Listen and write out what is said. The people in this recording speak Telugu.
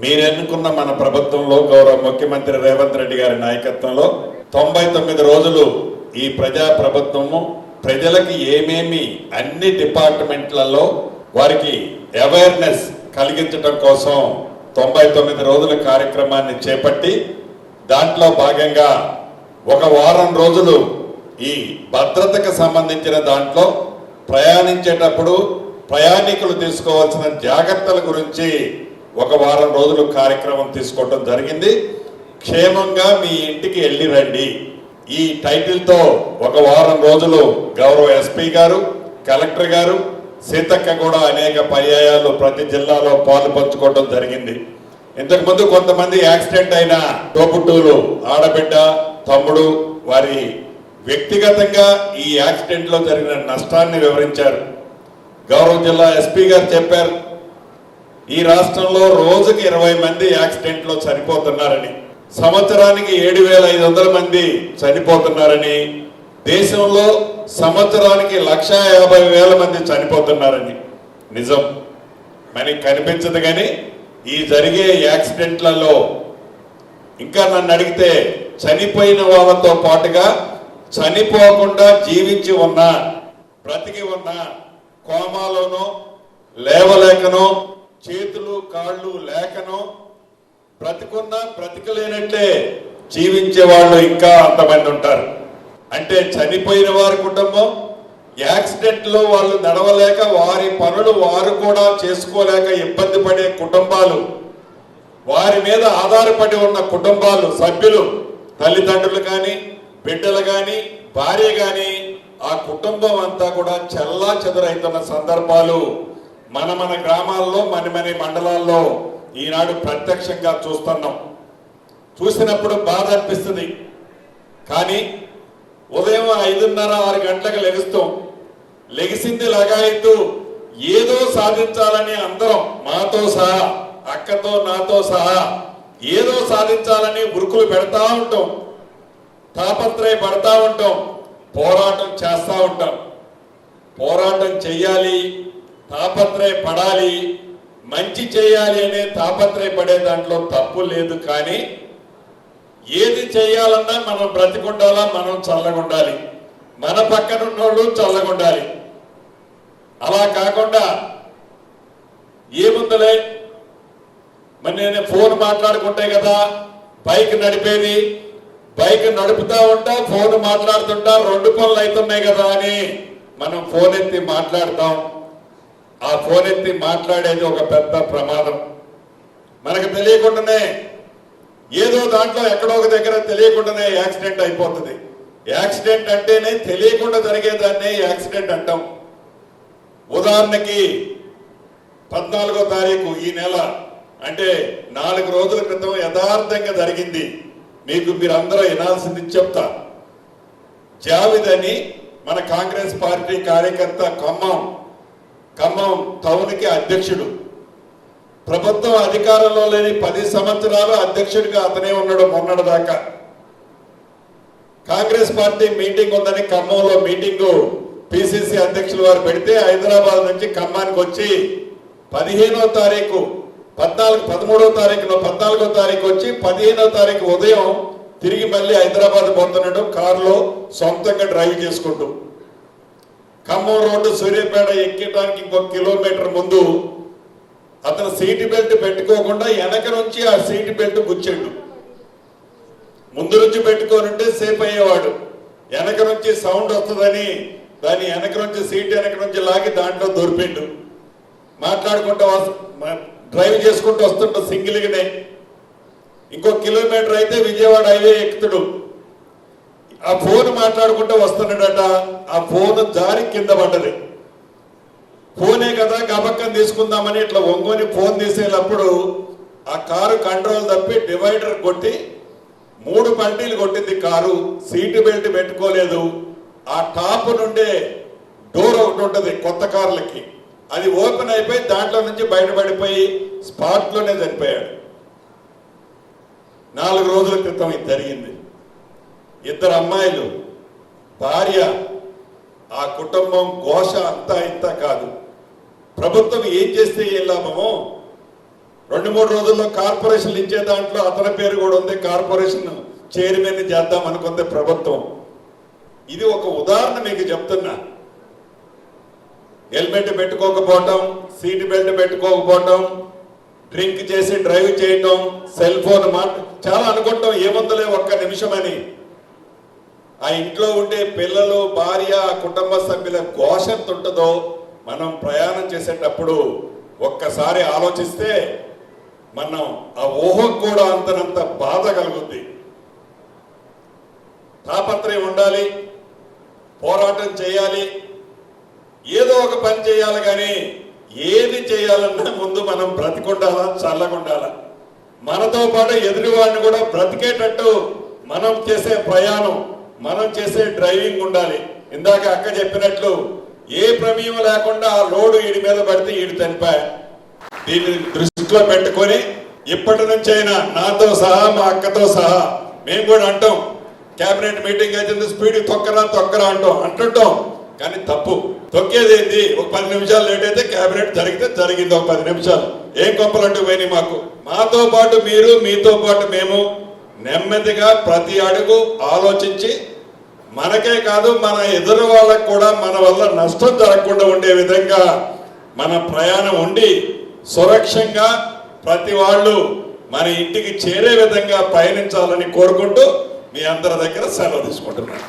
మీరు ఎన్నుకున్న మన ప్రభుత్వంలో గౌరవ ముఖ్యమంత్రి రేవంత్ రెడ్డి గారి నాయకత్వంలో 99 రోజులు ఈ ప్రజా ప్రభుత్వము ప్రజలకి ఏమేమి అన్ని డిపార్ట్మెంట్లలో వారికి అవేర్నెస్ కలిగించడం కోసం 99 రోజుల కార్యక్రమాన్ని చేపట్టి దాంట్లో భాగంగా ఒక వారం రోజులు ఈ భద్రతకు సంబంధించిన దాంట్లో ప్రయాణించేటప్పుడు ప్రయాణికులు తీసుకోవాల్సిన జాగ్రత్తల గురించి ఒక వారం రోజులు కార్యక్రమం తీసుకోవడం జరిగింది. క్షేమంగా మీ ఇంటికి వెళ్ళి రండి ఈ టైటిల్తో ఒక వారం రోజులు గౌరవ ఎస్పీ గారు, కలెక్టర్ గారు, సీతక్క కూడా అనేక పర్యాయాలు ప్రతి జిల్లాలో పాలు పంచుకోవడం జరిగింది. ఇంతకుముందు కొంతమంది యాక్సిడెంట్ అయిన తోబుట్టువులు, ఆడబిడ్డ, తమ్ముడు వారి వ్యక్తిగతంగా ఈ యాక్సిడెంట్ లో జరిగిన నష్టాన్ని వివరించారు. గౌరవ జిల్లా ఎస్పీ గారు చెప్పారు, ఈ రాష్ట్రంలో రోజుకి 20 మంది యాక్సిడెంట్ లో చనిపోతున్నారని, సంవత్సరానికి 7,500 మంది చనిపోతున్నారని, దేశంలో సంవత్సరానికి 1,50,000 మంది చనిపోతున్నారని. నిజం మనకి కనిపించదు కానీ ఈ జరిగే యాక్సిడెంట్లలో ఇంకా నన్ను అడిగితే చనిపోయిన వాళ్ళతో పాటుగా చనిపోకుండా జీవించి ఉన్న, బ్రతికి ఉన్న, కోమాలోనో లేవలేకనో చేతులు కాళ్ళు లేకనో బ్రతికున్నా బ్రతికలేనట్లే జీవించే వాళ్ళు ఇంకా అంతమంది ఉంటారు. అంటే చనిపోయిన వారి కుటుంబం యాక్సిడెంట్ లో వాళ్ళు నడవలేక వారి పనులు వారు కూడా చేసుకోలేక ఇబ్బంది పడే కుటుంబాలు, వారి మీద ఆధారపడి ఉన్న కుటుంబాలు సభ్యులు, తల్లిదండ్రులు కానీ బిడ్డలు కానీ భార్య కానీ ఆ కుటుంబం అంతా కూడా చెల్లా చెదరైతున్న సందర్భాలు మన గ్రామాల్లో మన మండలాల్లో ఈనాడు ప్రత్యక్షంగా చూస్తున్నాం. చూసినప్పుడు బాధ అనిపిస్తుంది. కానీ ఉదయం 5:30-6 గంటలకు లెగుస్తాం. లెగిసింది లగాయితూ ఏదో సాధించాలని అందరం మాతో సహా, అక్కతో నాతో సహా ఏదో సాధించాలని ఉరుకులు పెడతా ఉంటాం, తాపత్రయపడతా ఉంటాం, పోరాటం చేస్తూ ఉంటాం. పోరాటం చెయ్యాలి, తాపత్రయపడాలి, మంచి చేయాలి అనే తాపత్రయపడే దాంట్లో తప్పు లేదు. కానీ ఏది చేయాలన్నా మనం బ్రతికుండాలా, మనం చల్లగుండాలి, మన పక్కన ఉన్నోళ్ళు చల్లగుండాలి. అలా కాకుండా ఏముందలే మరి నేను ఫోన్ మాట్లాడుకుంటే కదా బైక్ నడిపేది, బైక్ నడుపుతా ఉంటా ఫోన్ మాట్లాడుతుంటా 2 పనులు అవుతున్నాయి కదా అని మనం ఫోన్ ఎత్తి మాట్లాడతాం. ఆ ఫోన్ ఎత్తి మాట్లాడేది ఒక పెద్ద ప్రమాదం. మనకు తెలియకుండానే ఏదో దాంట్లో ఎక్కడో ఒక దగ్గర తెలియకుండానే యాక్సిడెంట్ అయిపోతుంది. యాక్సిడెంట్ అంటేనే తెలియకుండా జరిగేదాన్నే యాక్సిడెంట్ అంటాం. ఉదాహరణకి 14వ తారీఖు ఈ నెల అంటే 4 రోజుల క్రితం యథార్థంగా జరిగింది. మీరందరూ వినాల్సింది చెప్తా. జావిద్ అని మన కాంగ్రెస్ పార్టీ కార్యకర్త, ఖమ్మం టౌన్కి అధ్యక్షుడు. ప్రభుత్వం అధికారంలో లేని 10 సంవత్సరాలు అధ్యక్షుడిగా అతనే ఉన్నాడు మొన్నటి దాకా. కాంగ్రెస్ పార్టీ మీటింగ్ ఉందని ఖమ్మంలో మీటింగు పిసిసి అధ్యక్షులు వారు పెడితే హైదరాబాద్ నుంచి ఖమ్మానికి వచ్చి 15వ తారీఖు 13వ తారీఖు వచ్చి 15వ తారీఖు ఉదయం తిరిగి మళ్ళీ హైదరాబాద్ పోతున్నాడు కారులో సొంతంగా డ్రైవ్ చేసుకుంటూ. ఖమ్మం రోడ్డు సూర్యాపేట ఎక్కడానికి ఇంకొక కిలోమీటర్ ముందు అతను సీట్ బెల్ట్ పెట్టుకోకుండా వెనక నుంచి ఆ సీట్ బెల్ట్ గుచ్చాడు. ముందు నుంచి పెట్టుకోనుంటే సేఫ్ అయ్యేవాడు. వెనక నుంచి సౌండ్ వస్తుందని దాని వెనక నుంచి సీట్ వెనక నుంచి లాగి దాంట్లో దొరికిండు. మాట్లాడుకుంటూ డ్రైవ్ చేసుకుంటూ వస్తుంటా సింగిల్గానే. ఇంకో కిలోమీటర్ అయితే విజయవాడ హైవే ఎక్కుతాడు. ఆ ఫోన్ మాట్లాడుకుంటూ వస్తున్నాడట. ఆ ఫోన్ జారి కింద పడ్డది. ఫోనే కదా గబక్కని తీసుకుందామని ఇట్లా ఒంగోని ఫోన్ తీసేటప్పుడు ఆ కారు కంట్రోల్ తప్పి డివైడర్ కొట్టి 3 పల్టీలు కొట్టింది కారు. సీటు బెల్ట్ పెట్టుకోలేదు. ఆ టాప్ నుండే డోర్ ఒకటి ఉంటుంది కొత్త కార్లకి, అది ఓపెన్ అయిపోయి దాంట్లో నుంచి బయటపడిపోయి స్పాట్లోనే చనిపోయాడు. 4 రోజుల క్రితం ఇది జరిగింది. 2 అమ్మాయిలు, భార్య, ఆ కుటుంబం ఘోష అంతా ఇంత కాదు. ప్రభుత్వం ఏం చేస్తే ఏం లాభమో 2-3 రోజుల్లో కార్పొరేషన్లు ఇచ్చే దాంట్లో అతని పేరు కూడా ఉంది, కార్పొరేషన్ చైర్మన్ చేద్దాం అనుకుంది ప్రభుత్వం. ఇది ఒక ఉదాహరణ మీకు చెప్తున్నా. హెల్మెట్ పెట్టుకోకపోవటం, సీట్ బెల్ట్ పెట్టుకోకపోవటం, డ్రింక్ చేసి డ్రైవ్ చేయటం, సెల్ ఫోన్ చాలా అనుకుంటాం ఏముందలే ఒక్క నిమిషం అని. ఆ ఇంట్లో ఉండే పిల్లలు, భార్య, కుటుంబ సభ్యుల ఘోష ఎంత ఉంటుందో మనం ప్రయాణం చేసేటప్పుడు ఒక్కసారి ఆలోచిస్తే మనం ఆ ఊహకు కూడా అంతనంత బాధ కలుగుద్ది. తాపత్రయం ఉండాలి, పోరాటం చేయాలి, ఏదో ఒక పని చేయాలి. కానీ ఏది చేయాలన్నా ముందు మనం బ్రతికుండాలా, చల్లకుండాలా. మనతో పాటు ఎదురువాడిని కూడా బ్రతికేటట్టు మనం చేసే ప్రయాణం, మనం చేసే డ్రైవింగ్ ఉండాలి. ఇందాక అక్క చెప్పినట్లు ఏ ప్రమేయం లేకుండా ఆ లోడు వీడి మీద పడితే వీడి చనిపా. దీన్ని దృష్టిలో పెట్టుకొని ఇప్పటి నుంచైనా నాతో సహా, మా అక్కతో సహా మేము కూడా అంటాం, కేబినెట్ మీటింగ్ అయితే స్పీడ్ తొక్కరా అంటుంటాం. కానీ తప్పు. తొక్కేది ఏంటి? ఒక 10 నిమిషాలు లేట్ అయితే కేబినెట్ జరిగింది ఒక 10 నిమిషాలు. ఏం గొప్పలంటూ పోయినాయి మాకు. మాతో పాటు మీరు, మీతో పాటు మేము నెమ్మదిగా ప్రతి అడుగు ఆలోచించి మనకే కాదు మన ఎదురు వాళ్ళకు కూడా మన వల్ల నష్టం జరగకుండా ఉండే విధంగా మన ప్రయాణం ఉండి సురక్షంగా ప్రతి వాళ్ళు మన ఇంటికి చేరే విధంగా పయనించాలని కోరుకుంటూ మీ అందరి దగ్గర సెలవు తీసుకుంటున్నాను.